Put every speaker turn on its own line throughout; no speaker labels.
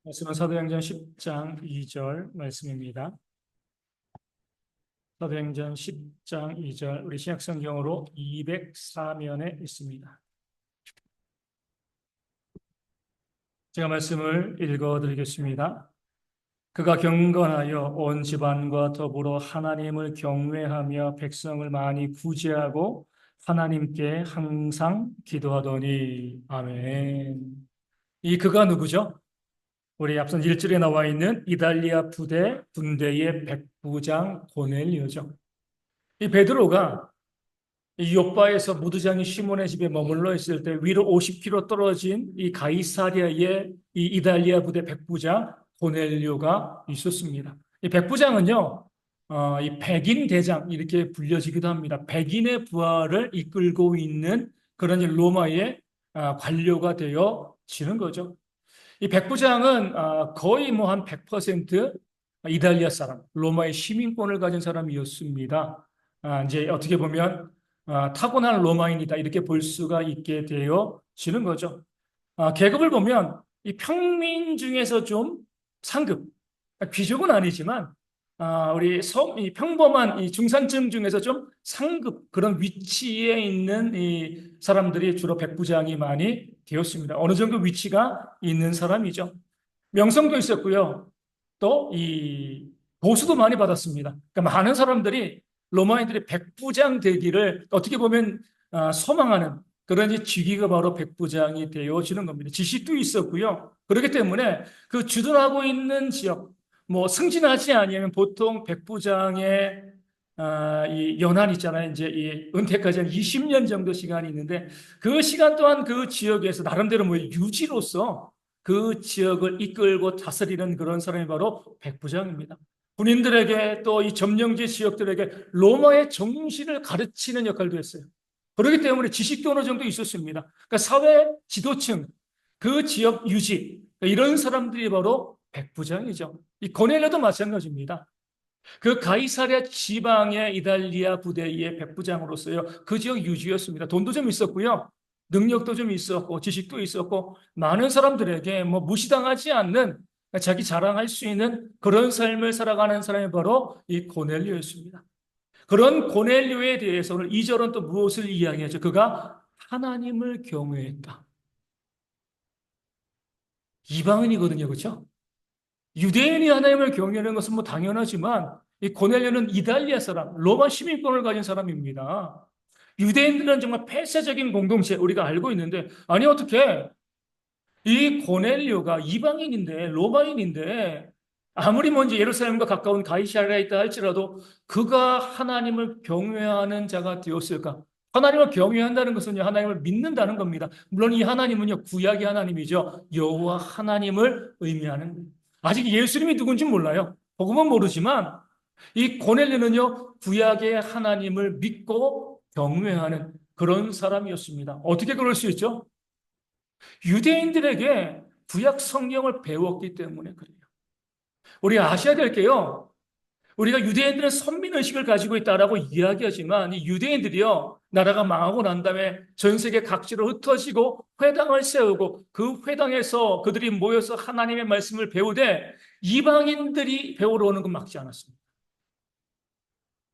말씀은 사도행전 10장 2절 말씀입니다. 사도행전 10장 2절 우리 신약성경으로 204면에 있습니다. 제가 말씀을 읽어드리겠습니다. 그가 경건하여 온 집안과 더불어 하나님을 경외하며 백성을 많이 구제하고 하나님께 항상 기도하더니 아멘. 이 그가 누구죠? 우리 앞선 1절에 나와 있는 이달리아 군대의 백부장 고넬료죠. 이 베드로가 이 요바에서 무두장이 시몬의 집에 머물러 있을 때 위로 50km 떨어진 이 가이사랴의 이 이달리아 부대 백부장 고넬료가 있었습니다. 이 백부장은요, 이 백인 대장 이렇게 불려지기도 합니다. 백인의 부하를 이끌고 있는 그런 로마의 관료가 되어지는 거죠. 이 백부장은 거의 뭐 한 100% 이탈리아 사람, 로마의 시민권을 가진 사람이었습니다. 이제 어떻게 보면 타고난 로마인이다 이렇게 볼 수가 있게 되어지는 거죠. 계급을 보면 이 평민 중에서 좀 상급, 귀족은 아니지만 이 평범한 이 중산층 중에서 좀 상급 그런 위치에 있는 이 사람들이 주로 백부장이 많이 되었습니다. 어느 정도 위치가 있는 사람이죠. 명성도 있었고요. 또 이 보수도 많이 받았습니다. 그러니까 많은 사람들이 로마인들이 백부장 되기를 어떻게 보면 소망하는 그런 직위가 바로 백부장이 되어지는 겁니다. 지식도 있었고요. 그렇기 때문에 그 주둔하고 있는 지역, 뭐 승진하지 아니면 보통 백부장의 이 연한 있잖아요. 이제 이 은퇴까지 한 20년 정도 시간이 있는데 그 시간 동안 그 지역에서 나름대로 뭐 유지로서 그 지역을 이끌고 다스리는 그런 사람이 바로 백부장입니다. 군인들에게 또 이 점령지 지역들에게 로마의 정신을 가르치는 역할도 했어요. 그렇기 때문에 지식도 어느 정도 있었습니다. 그러니까 사회 지도층, 그 지역 유지, 이런 사람들이 바로 백부장이죠. 이 고넬료도 마찬가지입니다. 그 가이사랴 지방의 이달리아 부대의 백부장으로서요. 그 지역 유지였습니다. 돈도 좀 있었고요. 능력도 좀 있었고 지식도 있었고 많은 사람들에게 뭐 무시당하지 않는 자기 자랑할 수 있는 그런 삶을 살아가는 사람이 바로 이 고넬료였습니다. 그런 고넬료에 대해서 오늘 2절은 또 무엇을 이야기하죠? 그가 하나님을 경외했다. 이방인이거든요. 그렇죠? 유대인이 하나님을 경외하는 것은 뭐 당연하지만 이 고넬료는 이달리아 사람, 로마 시민권을 가진 사람입니다. 유대인들은 정말 폐쇄적인 공동체 우리가 알고 있는데 아니 어떻게 이 고넬료가 이방인인데 로마인인데 아무리 먼저 예루살렘과 가까운 가이사랴에 있다 할지라도 그가 하나님을 경외하는 자가 되었을까? 하나님을 경외한다는 것은 하나님을 믿는다는 겁니다. 물론 이 하나님은요 구약의 하나님이죠. 여호와 하나님을 의미하는 거예요. 아직 예수님이 누군지 몰라요. 복음은 모르지만 이 고넬료는요 구약의 하나님을 믿고 경외하는 그런 사람이었습니다. 어떻게 그럴 수 있죠? 유대인들에게 구약 성경을 배웠기 때문에 그래요. 우리 아셔야 될 게요. 우리가 유대인들은 선민의식을 가지고 있다라고 이야기하지만 이 유대인들이요. 나라가 망하고 난 다음에 전 세계 각지로 흩어지고 회당을 세우고 그 회당에서 그들이 모여서 하나님의 말씀을 배우되 이방인들이 배우러 오는 건 막지 않았습니다.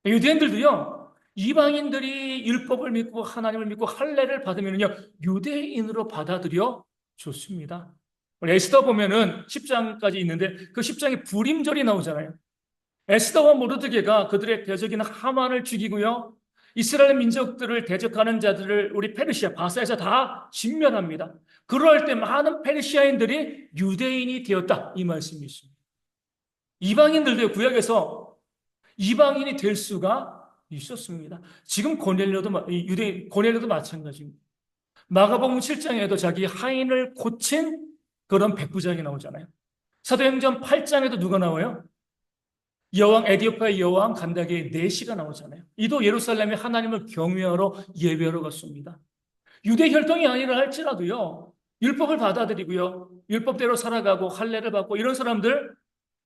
유대인들도요. 이방인들이 율법을 믿고 하나님을 믿고 할례를 받으면요. 유대인으로 받아들여 좋습니다. 에스더 보면은 10장까지 있는데 그 10장에 불임절이 나오잖아요. 에스더와 모르드게가 그들의 대적인 하만을 죽이고요. 이스라엘 민족들을 대적하는 자들을 우리 페르시아 바사에서 다 진멸합니다. 그럴 때 많은 페르시아인들이 유대인이 되었다. 이 말씀이 있습니다. 이방인들도 구약에서 이방인이 될 수가 있었습니다. 지금 유대인 고넬료도 마찬가지입니다. 마가복음 7장에도 자기 하인을 고친 그런 백부장이 나오잖아요. 사도행전 8장에도 누가 나와요? 에디오피아의 여왕 간다게의 내시가 나오잖아요. 이도 예루살렘에 하나님을 경외하러 예배하러 갔습니다. 유대 혈통이 아니라 할지라도요. 율법을 받아들이고요. 율법대로 살아가고 할례를 받고 이런 사람들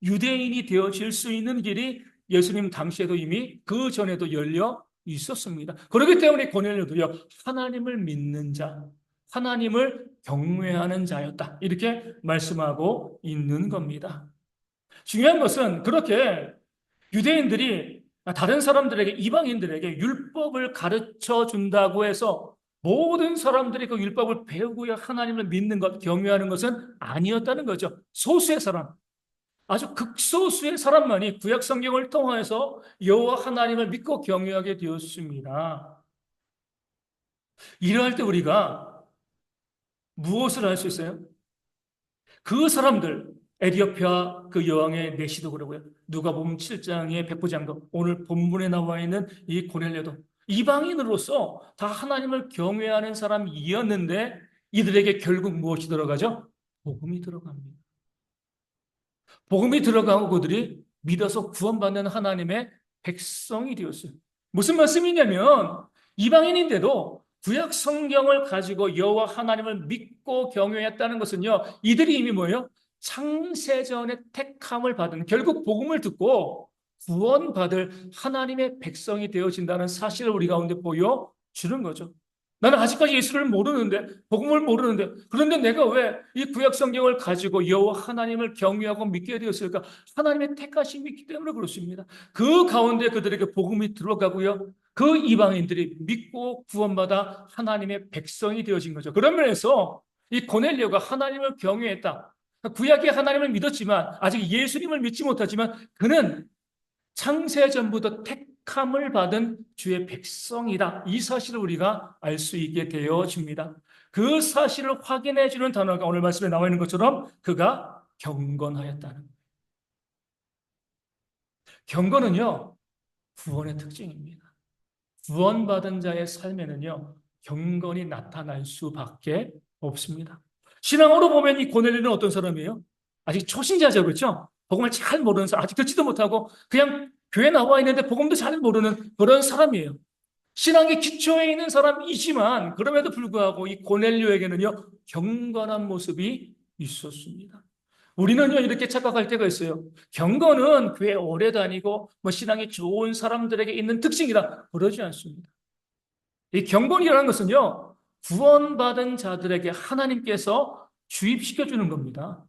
유대인이 되어질 수 있는 길이 예수님 당시에도 이미 그 전에도 열려 있었습니다. 그렇기 때문에 고넬료도요. 하나님을 믿는 자, 하나님을 경외하는 자였다. 이렇게 말씀하고 있는 겁니다. 중요한 것은 그렇게 유대인들이 다른 사람들에게, 이방인들에게 율법을 가르쳐 준다고 해서 모든 사람들이 그 율법을 배우고야 하나님을 믿는 것, 경외하는 것은 아니었다는 거죠. 소수의 사람, 아주 극소수의 사람만이 구약 성경을 통해서 여호와 하나님을 믿고 경외하게 되었습니다. 이러할 때 우리가 무엇을 할 수 있어요? 그 사람들, 에디오피아 그 여왕의 내시도 그러고요. 누가복음 7장의 백부장도, 오늘 본문에 나와 있는 이 고넬료도 이방인으로서 다 하나님을 경외하는 사람이었는데 이들에게 결국 무엇이 들어가죠? 복음이 들어갑니다. 복음이 들어가고 그들이 믿어서 구원받는 하나님의 백성이 되었어요. 무슨 말씀이냐면 이방인인데도 구약 성경을 가지고 여호와 하나님을 믿고 경외했다는 것은요. 이들이 이미 뭐예요? 창세전에 택함을 받은, 결국 복음을 듣고 구원받을 하나님의 백성이 되어진다는 사실을 우리 가운데 보여주는 거죠. 나는 아직까지 예수를 모르는데, 복음을 모르는데, 그런데 내가 왜 이 구약 성경을 가지고 여호와 하나님을 경외하고 믿게 되었을까? 하나님의 택하심이 있기 때문에 그렇습니다. 그 가운데 그들에게 복음이 들어가고요. 그 이방인들이 믿고 구원받아 하나님의 백성이 되어진 거죠. 그런 면에서 이 고넬료가 하나님을 경외했다. 구약의 하나님을 믿었지만 아직 예수님을 믿지 못하지만 그는 창세전부터 택함을 받은 주의 백성이다. 이 사실을 우리가 알 수 있게 되어집니다. 그 사실을 확인해 주는 단어가 오늘 말씀에 나와 있는 것처럼 그가 경건하였다는. 경건은요, 구원의 특징입니다. 구원받은 자의 삶에는요, 경건이 나타날 수밖에 없습니다. 신앙으로 보면 이 고넬료는 어떤 사람이에요? 아직 초신자죠, 그렇죠? 복음을 잘 모르는 사람, 아직 듣지도 못하고 그냥 교회 나와 있는데 복음도 잘 모르는 그런 사람이에요. 신앙의 기초에 있는 사람이지만 그럼에도 불구하고 이 고넬료에게는요, 경건한 모습이 있었습니다. 우리는요, 이렇게 착각할 때가 있어요. 경건은 교회 오래 다니고 뭐 신앙이 좋은 사람들에게 있는 특징이다. 그러지 않습니다. 이 경건이라는 것은요, 구원받은 자들에게 하나님께서 주입시켜 주는 겁니다.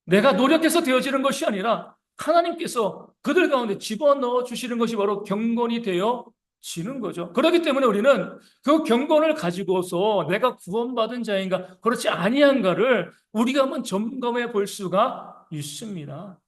내가 노력해서 되어지는 것이 아니라 하나님께서 그들 가운데 집어넣어 주시는 것이 바로 경건이 되어지는 거죠. 그렇기 때문에 우리는 그 경건을 가지고서 내가 구원받은 자인가 그렇지 아니한가를 우리가 한번 점검해 볼 수가 있습니다.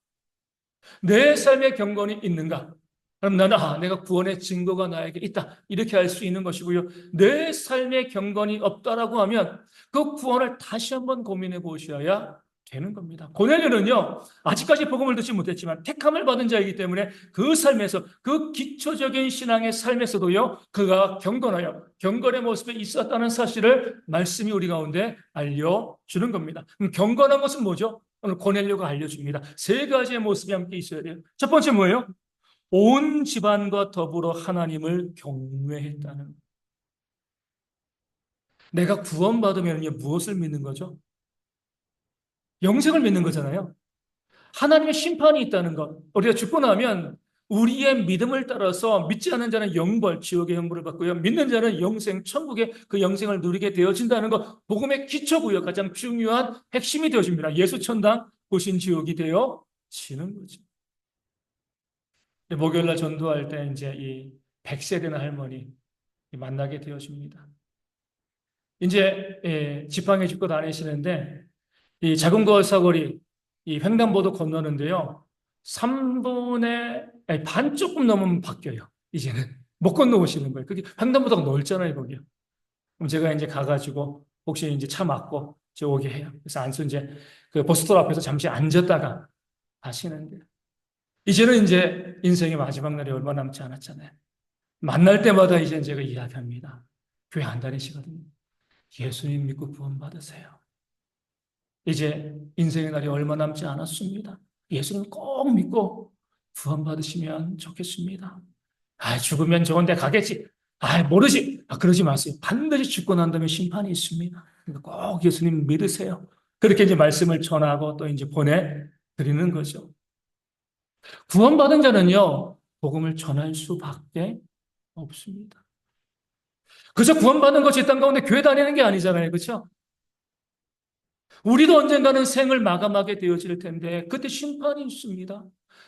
내 삶의 경건이 있는가? 그럼 나는 내가 구원의 증거가 나에게 있다. 이렇게 할 수 있는 것이고요. 내 삶의 경건이 없다라고 하면 그 구원을 다시 한번 고민해 보셔야 되는 겁니다. 고넬료는요, 아직까지 복음을 듣지 못했지만 택함을 받은 자이기 때문에 그 삶에서, 그 기초적인 신앙의 삶에서도요, 그가 경건하여 경건의 모습에 있었다는 사실을 말씀이 우리 가운데 알려주는 겁니다. 그럼 경건한 것은 뭐죠? 오늘 고넬료가 알려줍니다. 세 가지의 모습이 함께 있어야 돼요. 첫 번째 뭐예요? 온 집안과 더불어 하나님을 경외했다는. 내가 구원받으면 무엇을 믿는 거죠? 영생을 믿는 거잖아요. 하나님의 심판이 있다는 것. 우리가 죽고 나면 우리의 믿음을 따라서 믿지 않는 자는 영벌, 지옥의 형벌을 받고요. 믿는 자는 영생, 천국의 그 영생을 누리게 되어진다는 것. 복음의 기초고요. 가장 중요한 핵심이 되어집니다. 예수 천당, 보신 지옥이 되어지는 거죠. 목요일날 전도할 때 이제 이 100세 되는 할머니 만나게 되어집니다. 이제 지팡이 짚고 다니시는데 이 자전거 사거리 이 횡단보도 건너는데요. 3분의 아니, 반 조금 넘으면 바뀌어요. 이제는 못 건너오시는 거예요. 그게 횡단보도가 넓잖아요, 거기요. 그럼 제가 이제 가가지고 혹시 이제 차 막고 저 오게 해요. 그래서 안수 이제 그 버스터 앞에서 잠시 앉았다가 하시는데 이제는 이제 인생의 마지막 날이 얼마 남지 않았잖아요. 만날 때마다 이제 제가 이야기합니다. 교회 안 다니시거든요. 예수님 믿고 구원받으세요. 이제 인생의 날이 얼마 남지 않았습니다. 예수님 꼭 믿고 구원받으시면 좋겠습니다. 죽으면 좋은 데 가겠지. 모르지. 그러지 마세요. 반드시 죽고 난 다음에 심판이 있습니다. 그러니까 꼭 예수님 믿으세요. 그렇게 이제 말씀을 전하고 또 이제 보내드리는 거죠. 구원받은 자는요, 복음을 전할 수밖에 없습니다. 그저 구원받는 것이 이 땅 가운데 교회 다니는 게 아니잖아요. 그렇죠? 우리도 언젠가는 생을 마감하게 되어질 텐데 그때 심판이 있습니다.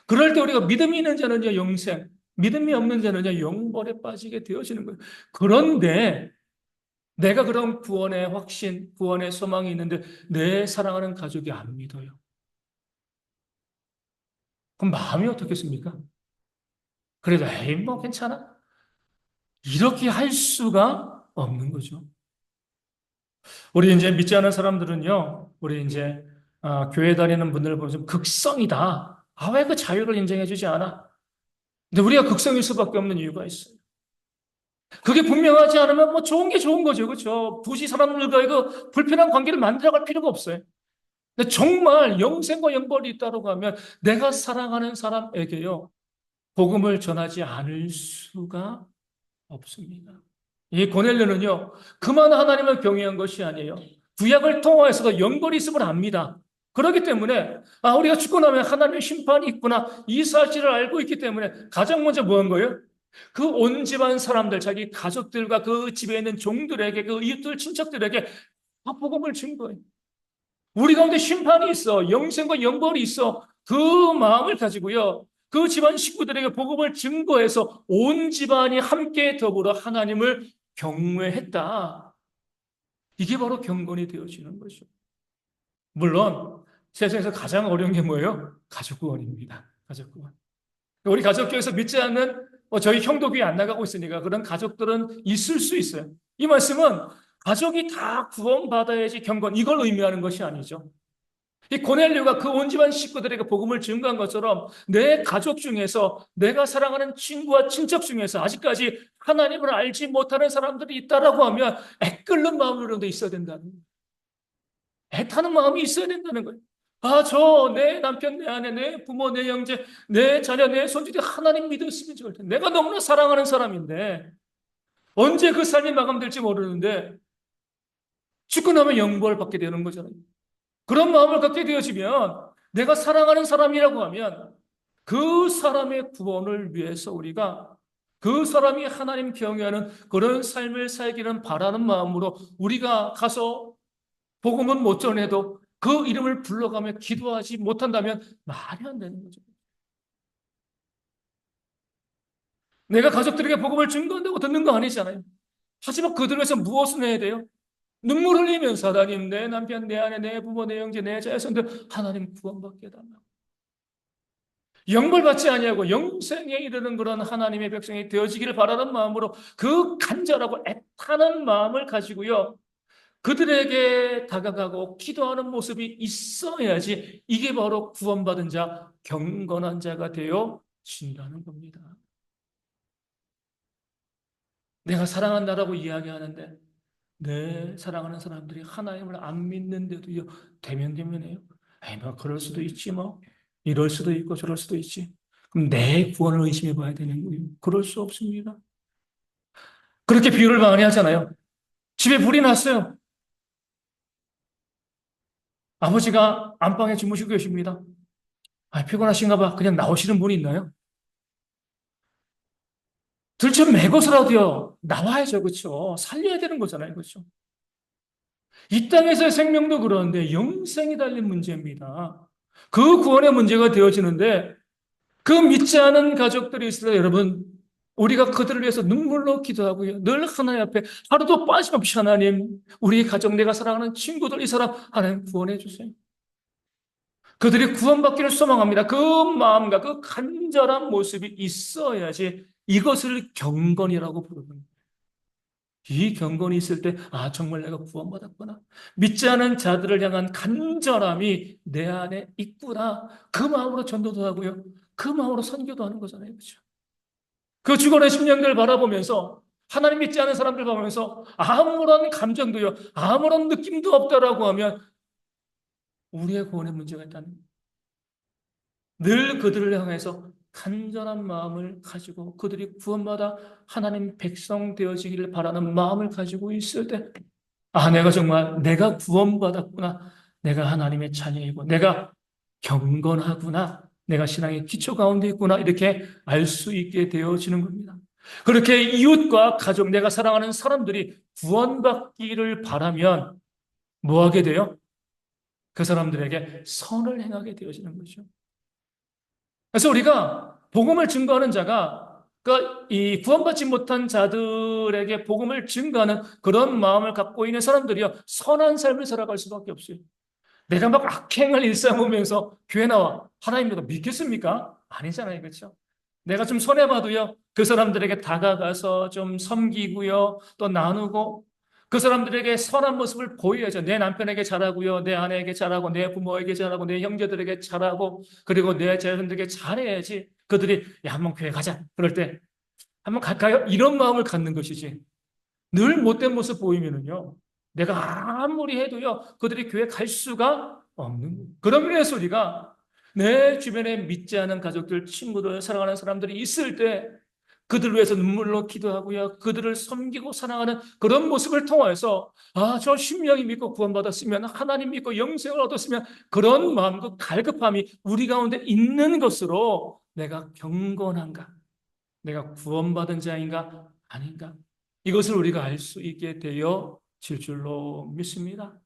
그럴 때 우리가 믿음이 있는 자는요 영생, 믿음이 없는 자는요 영벌에 빠지게 되어지는 거예요. 그런데 내가 그런 구원의 확신, 구원의 소망이 있는데 내 사랑하는 가족이 안 믿어요. 그럼 마음이 어떻겠습니까? 그래도 에이 뭐 괜찮아. 이렇게 할 수가 없는 거죠. 우리 이제 믿지 않은 사람들은요, 우리 이제 교회 다니는 분들 보면 좀 극성이다. 아, 왜 그 자유를 인정해주지 않아? 근데 우리가 극성일 수밖에 없는 이유가 있어요. 그게 분명하지 않으면 뭐 좋은 게 좋은 거죠. 그렇죠? 굳이 사람들과의 그 불편한 관계를 만들어갈 필요가 없어요. 근데 정말 영생과 영벌이 있다고 하면 내가 사랑하는 사람에게요, 복음을 전하지 않을 수가 없습니다. 이 고넬료는요, 그만 하나님을 경외한 것이 아니에요. 구약을 통화해서도 연골이 있음을 압니다. 그렇기 때문에, 우리가 죽고 나면 하나님의 심판이 있구나, 이 사실을 알고 있기 때문에 가장 먼저 뭐 한 거예요? 그 온 집안 사람들, 자기 가족들과 그 집에 있는 종들에게, 그 이웃들, 친척들에게 다 복음을 준 거예요. 우리 가운데 심판이 있어, 영생과 영벌이 있어. 그 마음을 가지고요, 그 집안 식구들에게 복음을 증거해서 온 집안이 함께 더불어 하나님을 경외했다. 이게 바로 경건이 되어지는 거죠. 물론 세상에서 가장 어려운 게 뭐예요? 가족 구원입니다. 가족 구원. 우리 가족교회에서 믿지 않는 저희 형도 교회 안 나가고 있으니까 그런 가족들은 있을 수 있어요. 이 말씀은 가족이 다 구원받아야지 경건, 이걸 의미하는 것이 아니죠. 이 고넬료가 그 온 집안 식구들에게 복음을 증거한 것처럼 내 가족 중에서 내가 사랑하는 친구와 친척 중에서 아직까지 하나님을 알지 못하는 사람들이 있다라고 하면 애끓는 마음으로도 있어야 된다는 거예요. 애타는 마음이 있어야 된다는 거예요. 내 남편, 내 아내, 내 부모, 내 형제, 내 자녀, 내 손주들이 하나님 믿었으면 좋을 텐데. 내가 너무나 사랑하는 사람인데 언제 그 삶이 마감될지 모르는데 죽고 나면 영벌 받게 되는 거잖아요. 그런 마음을 갖게 되어지면 내가 사랑하는 사람이라고 하면 그 사람의 구원을 위해서 우리가 그 사람이 하나님 경외하는 그런 삶을 살기를 바라는 마음으로 우리가 가서 복음은 못 전해도 그 이름을 불러가며 기도하지 못한다면 말이 안 되는 거죠. 내가 가족들에게 복음을 증거한다고 듣는 거 아니잖아요. 하지만 그들을 위해서 무엇을 해야 돼요? 눈물 흘리면서 하나님, 내 남편, 내 아내, 내 부모, 내 형제, 내 자손들 하나님 구원받게 해달라고. 영벌 받지 아니하고 영생에 이르는 그런 하나님의 백성이 되어지기를 바라는 마음으로 그 간절하고 애타는 마음을 가지고요, 그들에게 다가가고 기도하는 모습이 있어야지 이게 바로 구원받은 자, 경건한 자가 되어 진다는 겁니다. 내가 사랑한다라고 이야기하는데 내 사랑하는 사람들이 하나님을 안 믿는데도요 대면대면해요. 에이 뭐 그럴 수도 있지 뭐, 이럴 수도 있고 저럴 수도 있지. 그럼 내 구원을 의심해 봐야 되는 거예요. 그럴 수 없습니다. 그렇게 비유를 많이 하잖아요. 집에 불이 났어요. 아버지가 안방에 주무시고 계십니다. 피곤하신가 봐. 그냥 나오시는 분이 있나요? 들쳐매고서라도요 나와야죠. 그렇죠? 살려야 되는 거잖아요. 그렇죠? 이 땅에서의 생명도 그러는데 영생이 달린 문제입니다. 그 구원의 문제가 되어지는데 그 믿지 않은 가족들이 있을 때 여러분, 우리가 그들을 위해서 눈물로 기도하고요, 늘 하나님 앞에 하루도 빠짐없이 하나님, 우리 가족, 내가 사랑하는 친구들, 이 사람 하나님 구원해 주세요. 그들이 구원받기를 소망합니다. 그 마음과 그 간절한 모습이 있어야지 이것을 경건이라고 부르는, 이 경건이 있을 때, 정말 내가 구원받았구나. 믿지 않은 자들을 향한 간절함이 내 안에 있구나. 그 마음으로 전도도 하고요. 그 마음으로 선교도 하는 거잖아요. 그렇죠? 그 죽어낸 10년들을 바라보면서 하나님 믿지 않은 사람들 보면서 아무런 감정도요, 아무런 느낌도 없다라고 하면 우리의 구원에 문제가 있다는 거예요. 늘 그들을 향해서 간절한 마음을 가지고 그들이 구원받아 하나님 백성 되어지기를 바라는 마음을 가지고 있을 때, 내가 정말 내가 구원받았구나. 내가 하나님의 자녀이고 내가 경건하구나. 내가 신앙의 기초 가운데 있구나. 이렇게 알 수 있게 되어지는 겁니다. 그렇게 이웃과 가족, 내가 사랑하는 사람들이 구원받기를 바라면 뭐 하게 돼요? 그 사람들에게 선을 행하게 되어지는 거죠. 그래서 우리가 복음을 증거하는 자가 그러니까 이 구원받지 못한 자들에게 복음을 증거하는 그런 마음을 갖고 있는 사람들이요 선한 삶을 살아갈 수밖에 없어요. 내가 막 악행을 일삼으면서 교회 나와 하나님 도 믿겠습니까? 아니잖아요, 그렇죠? 내가 좀 손해봐도요 그 사람들에게 다가가서 좀 섬기고요 또 나누고 그 사람들에게 선한 모습을 보여야죠. 내 남편에게 잘하고요, 내 아내에게 잘하고, 내 부모에게 잘하고, 내 형제들에게 잘하고, 그리고 내 자손들에게 잘해야지. 그들이 야 한번 교회 가자. 그럴 때 한번 갈까요? 이런 마음을 갖는 것이지. 늘 못된 모습 보이면은요, 내가 아무리 해도요, 그들이 교회 갈 수가 없는 거예요. 그런 면에서 우리가 내 주변에 믿지 않은 가족들, 친구들, 사랑하는 사람들이 있을 때 그들 위해서 눈물로 기도하고요, 그들을 섬기고 사랑하는 그런 모습을 통해서 아, 저 신명이 믿고 구원받았으면 하나님 믿고 영생을 얻었으면 그런 마음과 갈급함이 우리 가운데 있는 것으로 내가 경건한가? 내가 구원받은 자인가? 아닌가? 이것을 우리가 알 수 있게 되어질 줄로 믿습니다.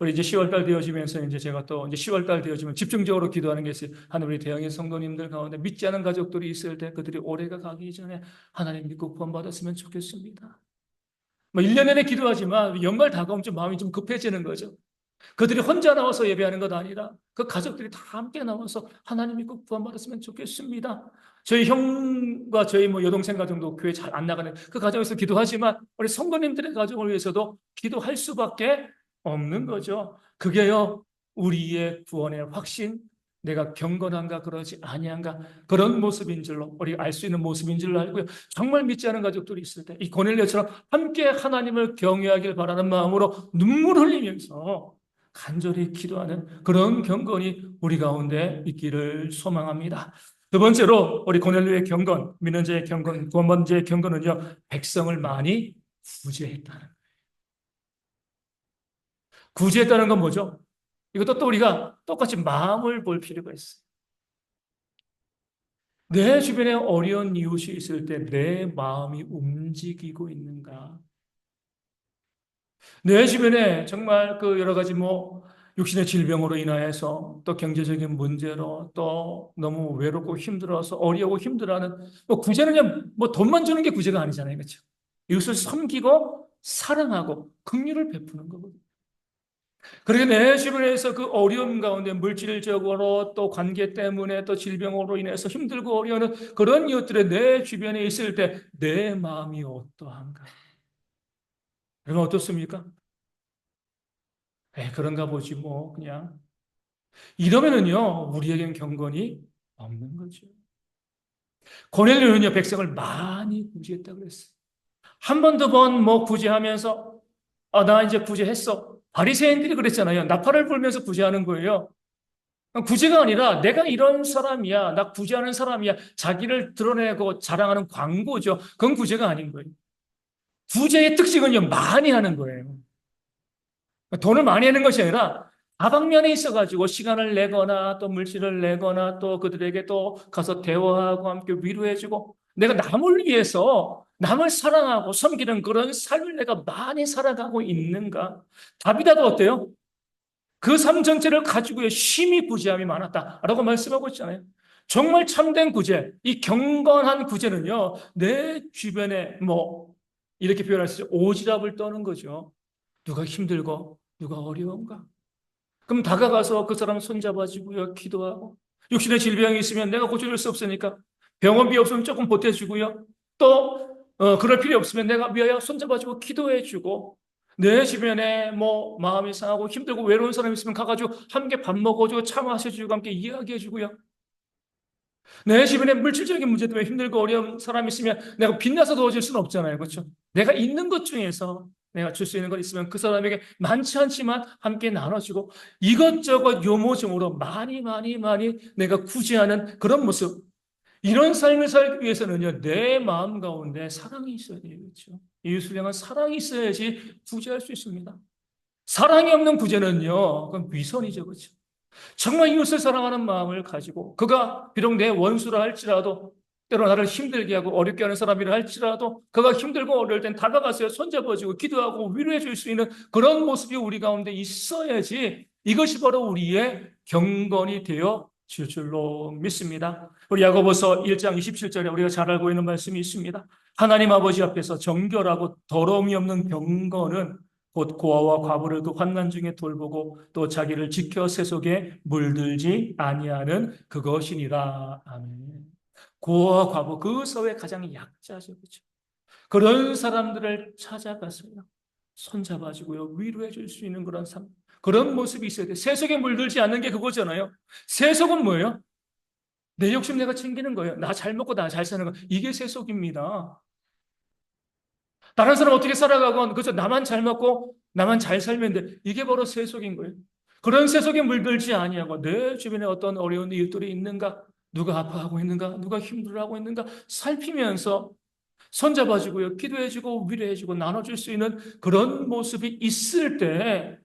우리 이제 10월달 되어지면서 이제 제가 또 이제 10월달 되어지면 집중적으로 기도하는 게 있어요. 하늘 우리 대형의 성도님들 가운데 믿지 않은 가족들이 있을 때 그들이 올해가 가기 전에 하나님 믿고 구원받았으면 좋겠습니다. 뭐 1년 내내 기도하지만 연말 다가오면 좀 마음이 좀 급해지는 거죠. 그들이 혼자 나와서 예배하는 것 아니라 그 가족들이 다 함께 나와서 하나님 믿고 구원받았으면 좋겠습니다. 저희 형과 저희 뭐 여동생 가정도 교회 잘 안 나가는 그 가정에서 기도하지만 우리 성도님들의 가정을 위해서도 기도할 수밖에 없는 거죠. 그게요 우리의 구원의 확신, 내가 경건한가 그러지 아니한가 그런 모습인 줄로 우리가 알 수 있는 모습인 줄로 알고요. 정말 믿지 않은 가족들이 있을 때 이 고넬료처럼 함께 하나님을 경외하길 바라는 마음으로 눈물 흘리면서 간절히 기도하는 그런 경건이 우리 가운데 있기를 소망합니다. 두 번째로 우리 고넬료의 경건, 믿는 자의 경건, 구원받은 자의 경건은요 백성을 많이 구제했다는. 구제했다는 건 뭐죠? 이것도 또 우리가 똑같이 마음을 볼 필요가 있어요. 내 주변에 어려운 이웃이 있을 때 내 마음이 움직이고 있는가? 내 주변에 정말 그 여러 가지 뭐 육신의 질병으로 인하여서 또 경제적인 문제로 또 너무 외롭고 힘들어서 어려고 힘들어하는 뭐 구제는 그냥 뭐 돈만 주는 게 구제가 아니잖아요. 그렇죠? 이웃을 섬기고 사랑하고 긍휼을 베푸는 거거든요. 그렇게 내 주변에서 그 어려움 가운데 물질적으로 또 관계 때문에 또 질병으로 인해서 힘들고 어려운 그런 이웃들이 내 주변에 있을 때 내 마음이 어떠한가? 여러분 어떻습니까? 그런가 보지 뭐 그냥 이러면은요 우리에겐 경건이 없는 거죠. 고넬료는요 백성을 많이 구제했다고 그랬어요. 한 번 두 번 뭐 구제하면서 아 나 이제 구제했어. 바리새인들이 그랬잖아요. 나팔을 불면서 구제하는 거예요. 구제가 아니라 내가 이런 사람이야, 나 구제하는 사람이야, 자기를 드러내고 자랑하는 광고죠. 그건 구제가 아닌 거예요. 구제의 특징은요 많이 하는 거예요. 돈을 많이 내는 것이 아니라 다방면에 있어가지고 시간을 내거나 또 물질을 내거나 또 그들에게 또 가서 대화하고 함께 위로해주고 내가 남을 위해서 남을 사랑하고 섬기는 그런 삶을 내가 많이 살아가고 있는가? 다비다도 어때요? 그 삶 전체를 가지고요 심히 구제함이 많았다라고 말씀하고 있잖아요. 정말 참된 구제, 이 경건한 구제는요 내 주변에 뭐 이렇게 표현할 수 있죠. 오지랖을 떠는 거죠. 누가 힘들고 누가 어려운가? 그럼 다가가서 그 사람 손잡아주고요, 기도하고. 육신의 질병이 있으면 내가 고쳐줄 수 없으니까 병원비 없으면 조금 보태주고요. 또 그럴 필요 없으면 내가 위하여 손잡아주고 기도해주고 내 주변에 뭐 마음이 상하고 힘들고 외로운 사람이 있으면 가가지고 함께 밥 먹어주고 차 마셔주고 함께 이야기해주고요. 내 주변에 물질적인 문제 때문에 힘들고 어려운 사람이 있으면 내가 빛나서 도와줄 수는 없잖아요. 그렇죠? 내가 있는 것 중에서 내가 줄 수 있는 것 있으면 그 사람에게 많지 않지만 함께 나눠주고 이것저것 요모종으로 많이 많이 많이 내가 구제하는 그런 모습. 이런 삶을 살기 위해서는요, 내 마음 가운데 사랑이 있어야 돼요. 그렇죠? 이웃을 향한 사랑이 있어야지 구제할 수 있습니다. 사랑이 없는 구제는요, 그건 위선이죠. 그렇죠? 정말 이웃을 사랑하는 마음을 가지고 그가 비록 내 원수라 할지라도 때로 나를 힘들게 하고 어렵게 하는 사람이라 할지라도 그가 힘들고 어려울 땐 다가가서 손잡아주고 기도하고 위로해 줄 수 있는 그런 모습이 우리 가운데 있어야지 이것이 바로 우리의 경건이 되어 질 줄로 믿습니다. 우리 야고보서 1장 27절에 우리가 잘 알고 있는 말씀이 있습니다. 하나님 아버지 앞에서 정결하고 더러움이 없는 경건은 곧 고아와 과부를 그 환난 중에 돌보고 또 자기를 지켜 세속에 물들지 아니하는 그것이니라. 아멘. 고아와 과부, 그 사회 가장 약자죠. 그렇죠? 그런 사람들을 찾아가서요. 손잡아주고요. 위로해 줄 수 있는 그런 삶. 그런 모습이 있어야 돼. 세속에 물들지 않는 게 그거잖아요. 세속은 뭐예요? 내 욕심 내가 챙기는 거예요. 나 잘 먹고 나 잘 사는 거. 이게 세속입니다. 다른 사람 어떻게 살아가건 그저 나만 잘 먹고 나만 잘 살면 돼. 이게 바로 세속인 거예요. 그런 세속에 물들지 아니하고 내 주변에 어떤 어려운 이웃들이 있는가? 누가 아파하고 있는가? 누가 힘들어하고 있는가? 살피면서 손잡아주고요. 기도해주고 위로해주고 나눠줄 수 있는 그런 모습이 있을 때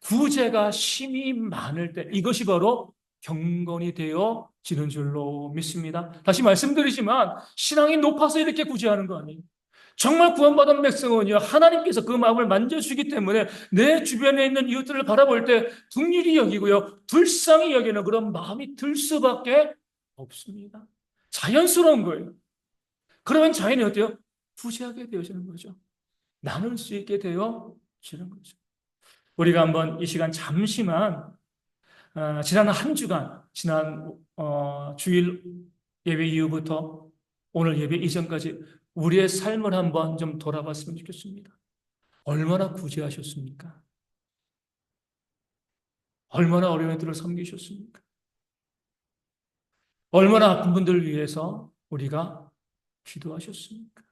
구제가 심히 많을 때 이것이 바로 경건이 되어지는 줄로 믿습니다. 다시 말씀드리지만 신앙이 높아서 이렇게 구제하는 거 아니에요. 정말 구원받은 백성은요, 하나님께서 그 마음을 만져주기 때문에 내 주변에 있는 이웃들을 바라볼 때 긍휼히 여기고요, 불쌍히 여기는 그런 마음이 들 수밖에 없습니다. 자연스러운 거예요. 그러면 자연이 어때요? 부지하게 되어지는 거죠. 나눌 수 있게 되어지는 거죠. 우리가 한번 이 시간 잠시만 지난 한 주간, 지난 주일 예배 이후부터 오늘 예배 이전까지 우리의 삶을 한번 좀 돌아봤으면 좋겠습니다. 얼마나 구제하셨습니까? 얼마나 어려운 이들을 섬기셨습니까? 얼마나 아픈 분들을 위해서 우리가 기도하셨습니까?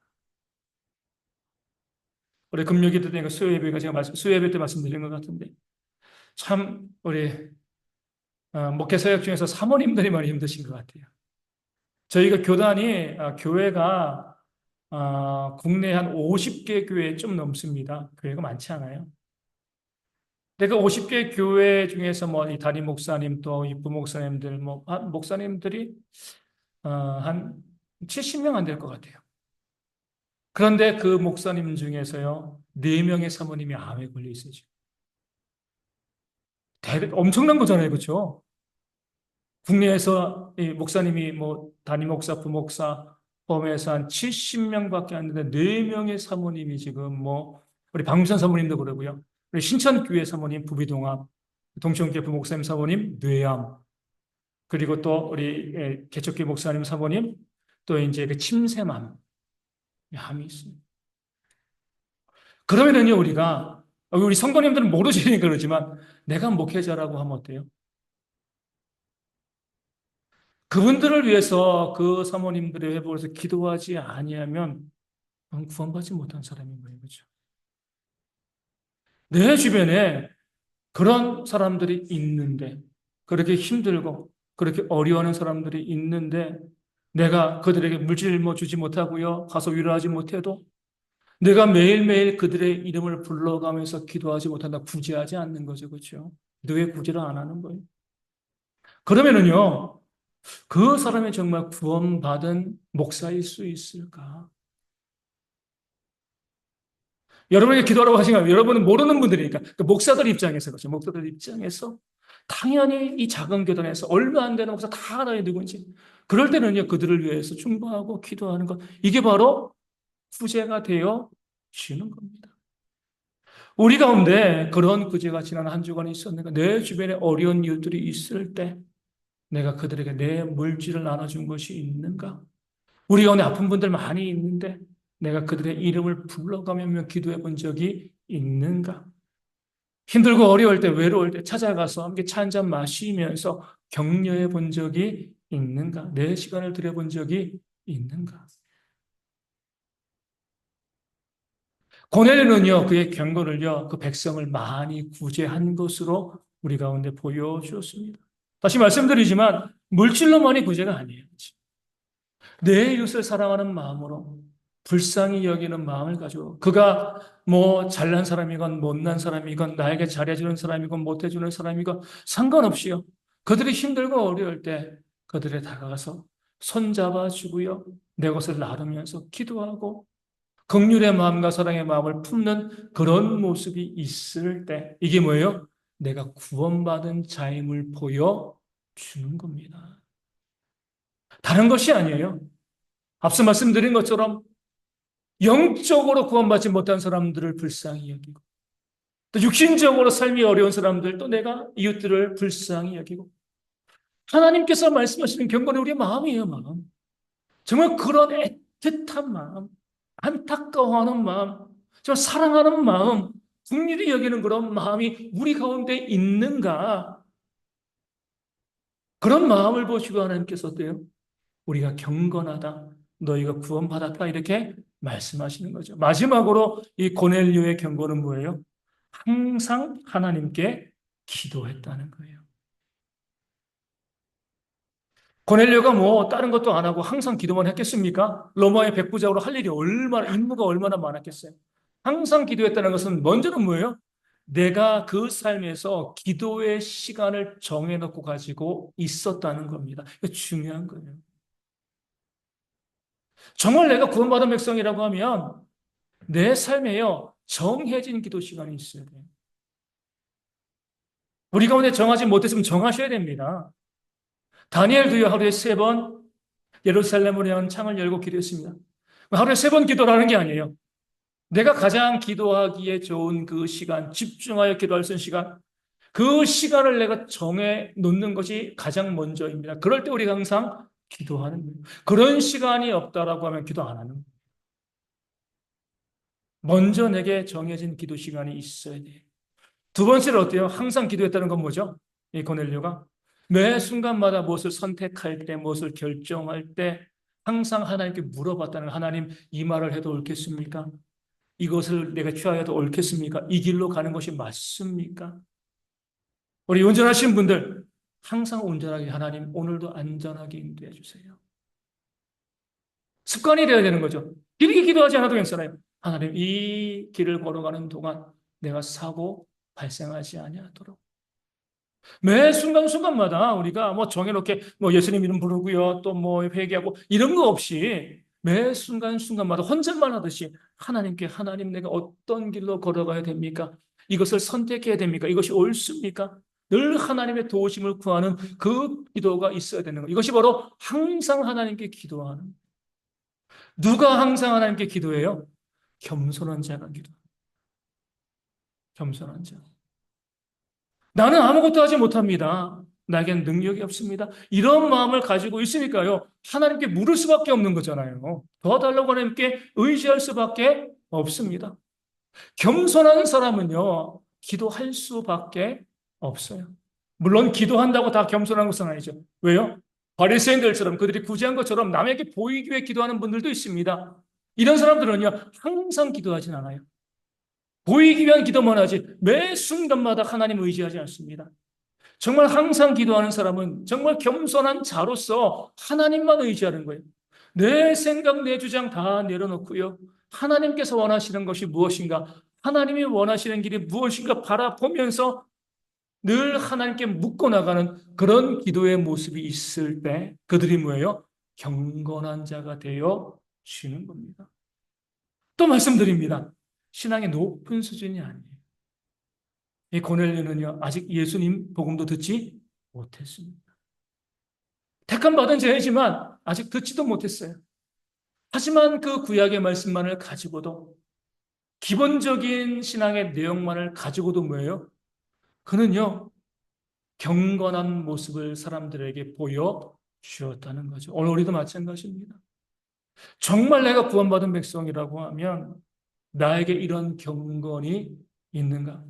우리 금요기도 되니까 수요예배가 제가 수요예배 때 말씀드린 것 같은데 참 우리 목회 사역 중에서 사모님들이 많이 힘드신 것 같아요. 저희가 교회가 국내 한 50개 교회 좀 넘습니다. 교회가 많지 않아요. 근데 그 50개 교회 중에서 뭐 이 담임 목사님 또 이 부목사님들 목사님들이 한 70명 안 될 것 같아요. 그런데 그 목사님 중에서요 4명의 사모님이 암에 걸려 있어요. 엄청난 거잖아요, 그렇죠? 국내에서 이 목사님이 뭐 담임 목사, 부목사 포함해서 한 70명밖에 안 되는데 4명의 사모님이 지금 뭐 우리 박무선 사모님도 그러고요. 우리 신천교회 사모님 부비동암, 동천교회 부목사님 사모님 뇌암, 그리고 또 우리 개척교회 목사님 사모님 또 이제 그 침샘암, 암이 있습니다. 그러면은요 우리 성도님들은 모르시니까 그러지만 내가 목회자라고 하면 어때요? 그분들을 위해서 그 사모님들의 회복을 해서 기도하지 아니하면 구원받지 못한 사람인 거예요. 그렇죠? 내 주변에 그런 사람들이 있는데 그렇게 힘들고 그렇게 어려워하는 사람들이 있는데 내가 그들에게 물질 주지 못하고요. 가서 위로하지 못해도 내가 매일매일 그들의 이름을 불러가면서 기도하지 못한다. 구제하지 않는 거죠. 그렇죠? 왜 구제를 안 하는 거예요? 그러면은요. 그 사람이 정말 구원받은 목사일 수 있을까? 여러분에게 기도하라고 하시면 여러분은 모르는 분들이니까 그 목사들 입장에서 그렇죠. 목사들 입장에서 당연히 이 작은 교단에서 얼마 안 되는 목사 다 알아요 누군지. 그럴 때는요 그들을 위해서 충고하고 기도하는 것 이게 바로 구제가 되어 지는 겁니다. 우리 가운데 그런 구제가 지난 한 주간이 있었는가? 내 주변에 어려운 이웃들이 있을 때 내가 그들에게 내 물질을 나눠준 것이 있는가? 우리 가운데 아픈 분들 많이 있는데 내가 그들의 이름을 불러가며 기도해 본 적이 있는가? 힘들고 어려울 때 외로울 때 찾아가서 함께 차 한잔 마시면서 격려해 본 적이 있는가? 내 시간을 들여본 적이 있는가? 고넬료는요 그의 경건을요 그 백성을 많이 구제한 것으로 우리 가운데 보여주었습니다. 다시 말씀드리지만 물질로만이 구제가 아니에요. 내 이웃을 사랑하는 마음으로 불쌍히 여기는 마음을 가지고 그가 뭐 잘난 사람이건 못난 사람이건 나에게 잘해주는 사람이건 못해주는 사람이건 상관없이요. 그들이 힘들고 어려울 때 그들에 다가가서 손잡아주고요. 내 것을 나누면서 기도하고 긍휼의 마음과 사랑의 마음을 품는 그런 모습이 있을 때 이게 뭐예요? 내가 구원받은 자임을 보여주는 겁니다. 다른 것이 아니에요. 앞서 말씀드린 것처럼 영적으로 구원받지 못한 사람들을 불쌍히 여기고 또 육신적으로 삶이 어려운 사람들 또 내가 이웃들을 불쌍히 여기고 하나님께서 말씀하시는 경건은 우리의 마음이에요, 마음. 정말 그런 애틋한 마음, 안타까워하는 마음, 정말 사랑하는 마음, 긍휼히 여기는 그런 마음이 우리 가운데 있는가? 그런 마음을 보시고 하나님께서 어때요? 우리가 경건하다, 너희가 구원받았다 이렇게 말씀하시는 거죠. 마지막으로 이 고넬료의 경고는 뭐예요? 항상 하나님께 기도했다는 거예요. 고넬료가 뭐 다른 것도 안 하고 항상 기도만 했겠습니까? 로마의 백부장으로 할 일이 얼마나 임무가 얼마나 많았겠어요. 항상 기도했다는 것은 먼저는 뭐예요? 내가 그 삶에서 기도의 시간을 정해놓고 가지고 있었다는 겁니다. 이거 중요한 거예요. 정말 내가 구원받은 백성이라고 하면 내 삶에요 정해진 기도 시간이 있어야 돼요. 우리 가운데 정하지 못했으면 정하셔야 됩니다. 다니엘도요 하루에 3번 예루살렘을 향한 창을 열고 기도했습니다. 하루에 3번 기도라는 게 아니에요. 내가 가장 기도하기에 좋은 그 시간, 집중하여 기도할 수 있는 시간, 그 시간을 내가 정해 놓는 것이 가장 먼저입니다. 그럴 때 우리가 항상 기도하는 거예요. 그런 시간이 없다라고 하면 기도 안 하는 거예요. 먼저 내게 정해진 기도 시간이 있어야 돼요. 두 번째로 어때요? 항상 기도했다는 건 뭐죠? 이 고넬료가 매 순간마다 무엇을 선택할 때, 무엇을 결정할 때 항상 하나님께 물어봤다는 거예요. 하나님, 이 말을 해도 옳겠습니까? 이것을 내가 취하여도 옳겠습니까? 이 길로 가는 것이 맞습니까? 우리 운전하시는 분들 항상 운전하게 하나님 오늘도 안전하게 인도해 주세요. 습관이 되어야 되는 거죠. 길게 기도하지 않아도 괜찮아요. 하나님 이 길을 걸어가는 동안 내가 사고 발생하지 아니하도록 매 순간순간마다 우리가 뭐 정해놓게 뭐 예수님 이름 부르고요 또 뭐 회개하고 이런 거 없이 매 순간순간마다 혼잣말 하듯이 하나님께 하나님 내가 어떤 길로 걸어가야 됩니까? 이것을 선택해야 됩니까? 이것이 옳습니까? 늘 하나님의 도우심을 구하는 그 기도가 있어야 되는 거. 이것이 바로 항상 하나님께 기도하는. 누가 항상 하나님께 기도해요? 겸손한 자가 기도. 겸손한 자. 나는 아무것도 하지 못합니다. 나에겐 능력이 없습니다. 이런 마음을 가지고 있으니까요. 하나님께 물을 수밖에 없는 거잖아요. 도와달라고 하나님께 의지할 수밖에 없습니다. 겸손한 사람은요. 기도할 수밖에 없어요. 물론 기도한다고 다 겸손한 것은 아니죠. 왜요? 바리새인들처럼 그들이 구제한 것처럼 남에게 보이기 위해 기도하는 분들도 있습니다. 이런 사람들은요. 항상 기도하진 않아요. 보이기 위한 기도만 하지 매 순간마다 하나님을 의지하지 않습니다. 정말 항상 기도하는 사람은 정말 겸손한 자로서 하나님만 의지하는 거예요. 내 생각, 내 주장 다 내려놓고요. 하나님께서 원하시는 것이 무엇인가? 하나님이 원하시는 길이 무엇인가 바라보면서 늘 하나님께 묻고 나가는 그런 기도의 모습이 있을 때 그들이 뭐예요? 경건한 자가 되어 주는 겁니다. 또 말씀드립니다. 신앙의 높은 수준이 아니에요. 이 고넬료는요, 아직 예수님 복음도 듣지 못했습니다. 택함 받은 자이지만 아직 듣지도 못했어요. 하지만 그 구약의 말씀만을 가지고도 기본적인 신앙의 내용만을 가지고도 뭐예요? 그는요, 경건한 모습을 사람들에게 보여 주었다는 거죠. 오늘 우리도 마찬가지입니다. 정말 내가 구원받은 백성이라고 하면 나에게 이런 경건이 있는가?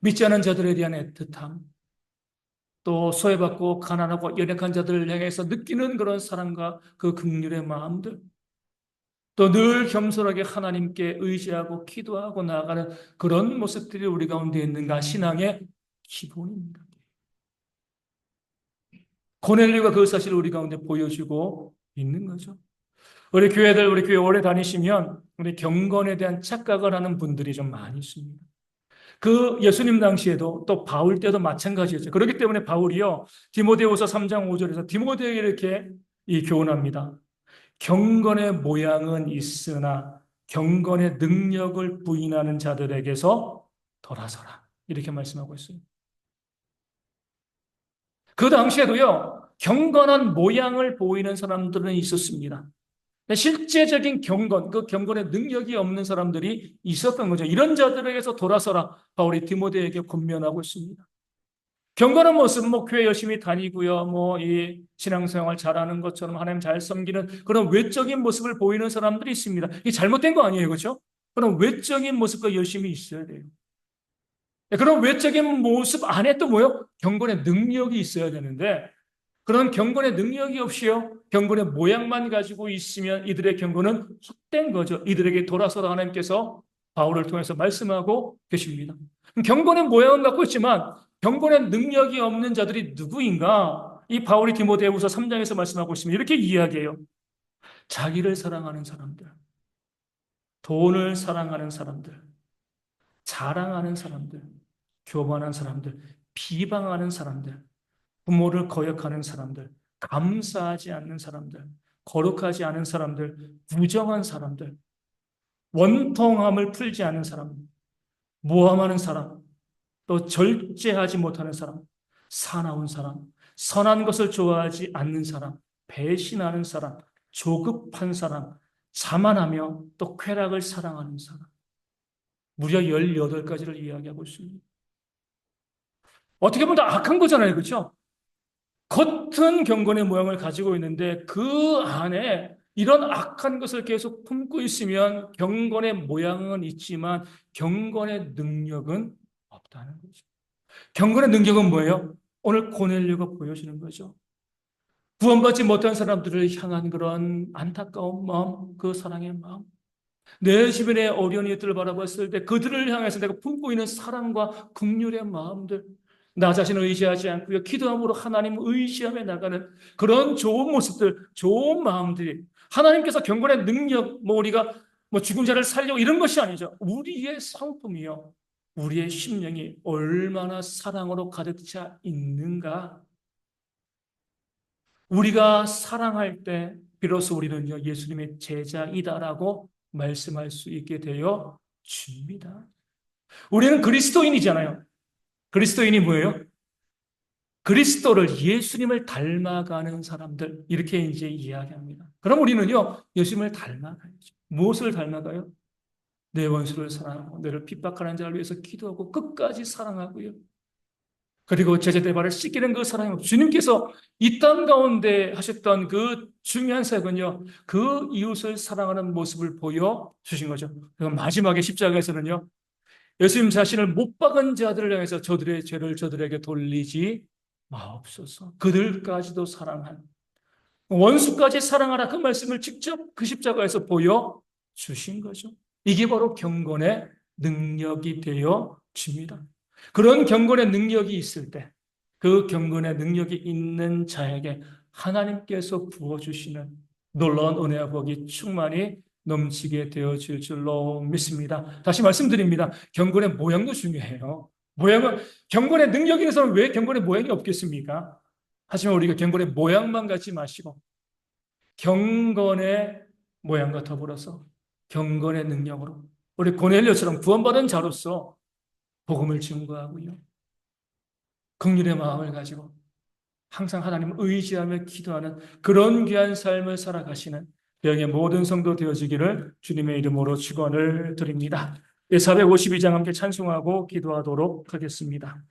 믿지 않은 자들에 대한 애틋함, 또 소외받고 가난하고 연약한 자들을 향해서 느끼는 그런 사랑과 그 긍휼의 마음들, 또 늘 겸손하게 하나님께 의지하고 기도하고 나아가는 그런 모습들이 우리 가운데 있는가? 신앙의 기본입니다. 고넬료가 그 사실을 우리 가운데 보여주고 있는 거죠. 우리 교회들, 우리 교회 오래 다니시면 우리 경건에 대한 착각을 하는 분들이 좀 많이 있습니다. 그 예수님 당시에도 또 바울 때도 마찬가지였죠. 그렇기 때문에 바울이요, 디모데후서 3장 5절에서 디모데에게 이렇게 교훈합니다. 경건의 모양은 있으나 경건의 능력을 부인하는 자들에게서 돌아서라. 이렇게 말씀하고 있어요. 그 당시에도요, 경건한 모양을 보이는 사람들은 있었습니다. 실제적인 경건, 그 경건의 능력이 없는 사람들이 있었던 거죠. 이런 자들에게서 돌아서라. 바울이 디모데에게 권면하고 있습니다. 경건한 모습은 교회 열심히 다니고요, 이 신앙생활 잘하는 것처럼 하나님 잘 섬기는 그런 외적인 모습을 보이는 사람들이 있습니다. 이게 잘못된 거 아니에요, 그렇죠? 그런 외적인 모습과 열심히 있어야 돼요. 그런 외적인 모습 안에 또 뭐요? 경건의 능력이 있어야 되는데 그런 경건의 능력이 없이요, 경건의 모양만 가지고 있으면 이들의 경건은 헛된 거죠. 이들에게 돌아서라 하나님께서 바울을 통해서 말씀하고 계십니다. 경건의 모양은 갖고 있지만 경건의 능력이 없는 자들이 누구인가? 이 바울이 디모데후서 3장에서 말씀하고 있습니다. 이렇게 이야기해요. 자기를 사랑하는 사람들, 돈을 사랑하는 사람들, 자랑하는 사람들, 교만한 사람들, 비방하는 사람들, 부모를 거역하는 사람들, 감사하지 않는 사람들, 거룩하지 않은 사람들, 부정한 사람들, 원통함을 풀지 않는 사람, 모함하는 사람, 또 절제하지 못하는 사람, 사나운 사람, 선한 것을 좋아하지 않는 사람, 배신하는 사람, 조급한 사람, 자만하며 또 쾌락을 사랑하는 사람. 무려 18가지를 이야기하고 있습니다. 어떻게 보면 다 악한 거잖아요. 그렇죠? 겉은 경건의 모양을 가지고 있는데 그 안에 이런 악한 것을 계속 품고 있으면 경건의 모양은 있지만 경건의 능력은 없다는 거죠. 경건의 능력은 뭐예요? 오늘 고넬료가 보여주는 거죠. 구원받지 못한 사람들을 향한 그런 안타까운 마음, 그 사랑의 마음. 내 주변의 어려운 이들을 바라봤을 때 그들을 향해서 내가 품고 있는 사랑과 긍휼의 마음들, 나 자신을 의지하지 않고요, 기도함으로 하나님을 의지하며 나가는 그런 좋은 모습들, 좋은 마음들이 하나님께서 경건의 능력, 우리가 죽은 자를 살려고 이런 것이 아니죠. 우리의 성품이요, 우리의 심령이 얼마나 사랑으로 가득 차 있는가. 우리가 사랑할 때 비로소 우리는요, 예수님의 제자이다라고 말씀할 수 있게 되어 줍니다. 우리는 그리스도인이잖아요. 그리스도인이 뭐예요? 그리스도를, 예수님을 닮아가는 사람들, 이렇게 이제 이야기합니다. 그럼 우리는요, 예수님을 닮아가야죠. 무엇을 닮아가요? 내 원수를 사랑하고 너를 핍박하는 자를 위해서 기도하고 끝까지 사랑하고요. 그리고 제자들의 발을 씻기는 그 사랑이, 주님께서 이 땅 가운데 하셨던 그 중요한 사역은요, 그 이웃을 사랑하는 모습을 보여주신 거죠. 그리고 마지막에 십자가에서는요, 예수님 자신을 못 박은 자들을 향해서 저들의 죄를 저들에게 돌리지 마옵소서. 그들까지도 사랑한, 원수까지 사랑하라, 그 말씀을 직접 그 십자가에서 보여주신 거죠. 이게 바로 경건의 능력이 되어 줍니다. 그런 경건의 능력이 있을 때, 그 경건의 능력이 있는 자에게 하나님께서 부어주시는 놀라운 은혜와 복이 충만히 넘치게 되어질 줄로 믿습니다. 다시 말씀드립니다. 경건의 모양도 중요해요. 경건의 능력이 있는 사람은 왜 경건의 모양이 없겠습니까? 하지만 우리가 경건의 모양만 갖지 마시고 경건의 모양과 더불어서 경건의 능력으로 우리 고넬료처럼 구원받은 자로서 복음을 증거하고요, 긍휼의 마음을 가지고 항상 하나님을 의지하며 기도하는 그런 귀한 삶을 살아가시는 여행의 모든 성도 되어지기를 주님의 이름으로 축원을 드립니다. 452장 함께 찬송하고 기도하도록 하겠습니다.